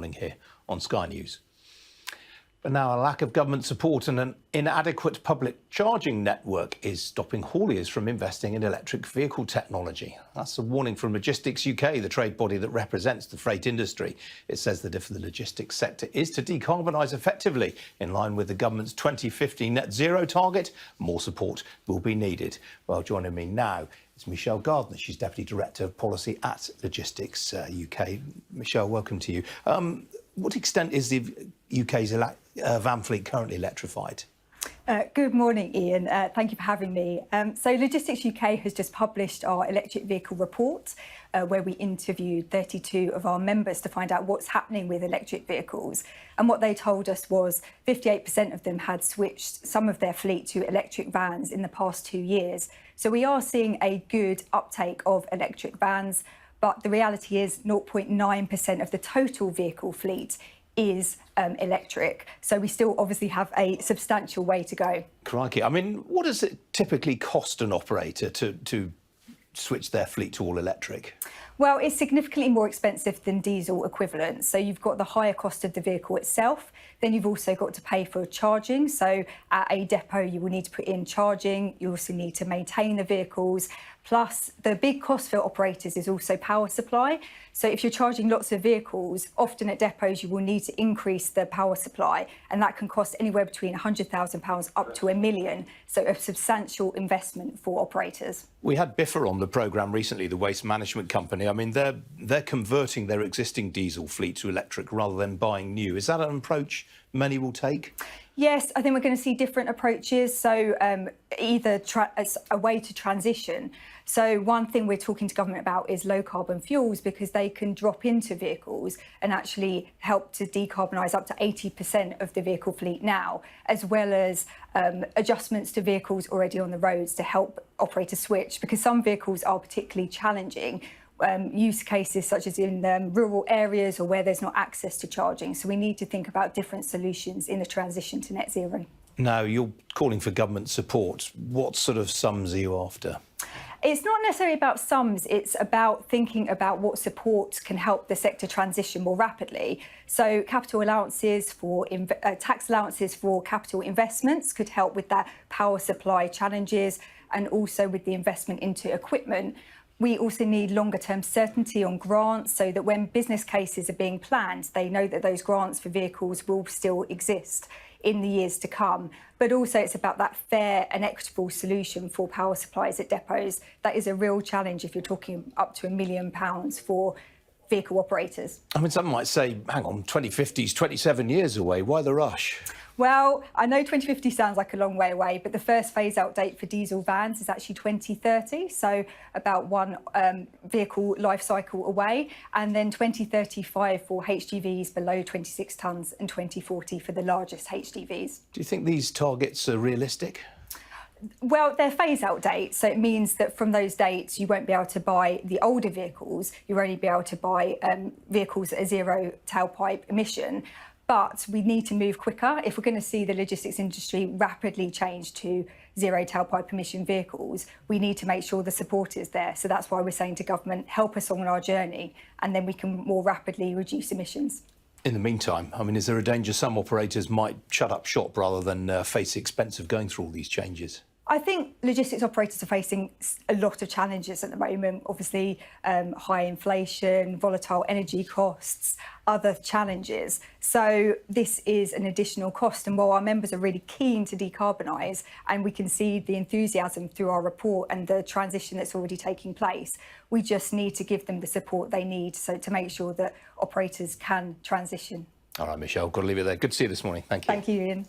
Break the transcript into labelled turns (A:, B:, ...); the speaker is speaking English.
A: morning here on Sky News. But now a lack of government support and an inadequate public charging network is stopping hauliers from investing in electric vehicle technology. That's a warning from Logistics UK, the trade body that represents the freight industry. It says that if the logistics sector is to decarbonise effectively in line with the government's 2050 net zero target, more support will be needed. Well, joining me now is Michelle Gardner. She's Deputy Director of Policy at Logistics UK. Michelle, welcome to you. What extent is the UK's van fleet currently electrified?
B: Good morning, Ian. Thank you for having me. So Logistics UK has just published our electric vehicle report, where we interviewed 32 of our members to find out what's happening with electric vehicles. And what they told us was 58% of them had switched some of their fleet to electric vans in the past 2 years. So we are seeing a good uptake of electric vans, but the reality is 0.9% of the total vehicle fleet is electric. So we still obviously have a substantial way to go.
A: Crikey. I mean, what does it typically cost an operator to switch their fleet to all electric?
B: Well, it's significantly more expensive than diesel equivalent. So you've got the higher cost of the vehicle itself. Then you've also got to pay for charging. So at a depot, you will need to put in charging. You also need to maintain the vehicles. Plus, the big cost for operators is also power supply. So if you're charging lots of vehicles, often at depots, you will need to increase the power supply. And that can cost anywhere between £100,000 up to £1 million. So a substantial investment for operators.
A: We had Biffa on the programme recently, the waste management company. I mean, they're converting their existing diesel fleet to electric rather than buying new. Is that an approach many will take?
B: Yes, I think we're going to see different approaches. So either as a way to transition. So one thing we're talking to government about is low carbon fuels, because they can drop into vehicles and actually help to decarbonise up to 80% of the vehicle fleet now, as well as adjustments to vehicles already on the roads to help operators switch, because some vehicles are particularly challenging. Use cases such as in rural areas or where there's not access to charging. So we need to think about different solutions in the transition to net zero.
A: Now, you're calling for government support. What sort of sums are you after?
B: It's not necessarily about sums, it's about thinking about what support can help the sector transition more rapidly. So capital allowances for tax allowances for capital investments could help with that power supply challenges, and also with the investment into equipment. We also need longer-term certainty on grants, so that when business cases are being planned, they know that those grants for vehicles will still exist in the years to come. But also it's about that fair and equitable solution for power supplies at depots. That is a real challenge if you're talking up to £1 million for vehicle operators.
A: I mean, some might say, hang on, 2050 is 27 years away. Why the rush?
B: Well, I know 2050 sounds like a long way away, but the first phase-out date for diesel vans is actually 2030, so about one vehicle life cycle away, and then 2035 for HGVs below 26 tonnes and 2040 for the largest HGVs.
A: Do you think these targets are realistic?
B: Well, they're phase-out dates, so it means that from those dates you won't be able to buy the older vehicles. You'll only be able to buy vehicles at a zero tailpipe emission. But we need to move quicker. If we're going to see the logistics industry rapidly change to zero tailpipe emission vehicles, we need to make sure the support is there. So that's why we're saying to government, help us on our journey, and then we can more rapidly reduce emissions.
A: In the meantime, I mean, is there a danger some operators might shut up shop rather than face the expense of going through all these changes?
B: I think logistics operators are facing a lot of challenges at the moment. Obviously, high inflation, volatile energy costs, other challenges. So this is an additional cost. And while our members are really keen to decarbonise, and we can see the enthusiasm through our report and the transition that's already taking place, we just need to give them the support they need so to make sure that operators can transition.
A: All right, Michelle, got to leave it there. Good to see you this morning. Thank you.
B: Thank you, Ian.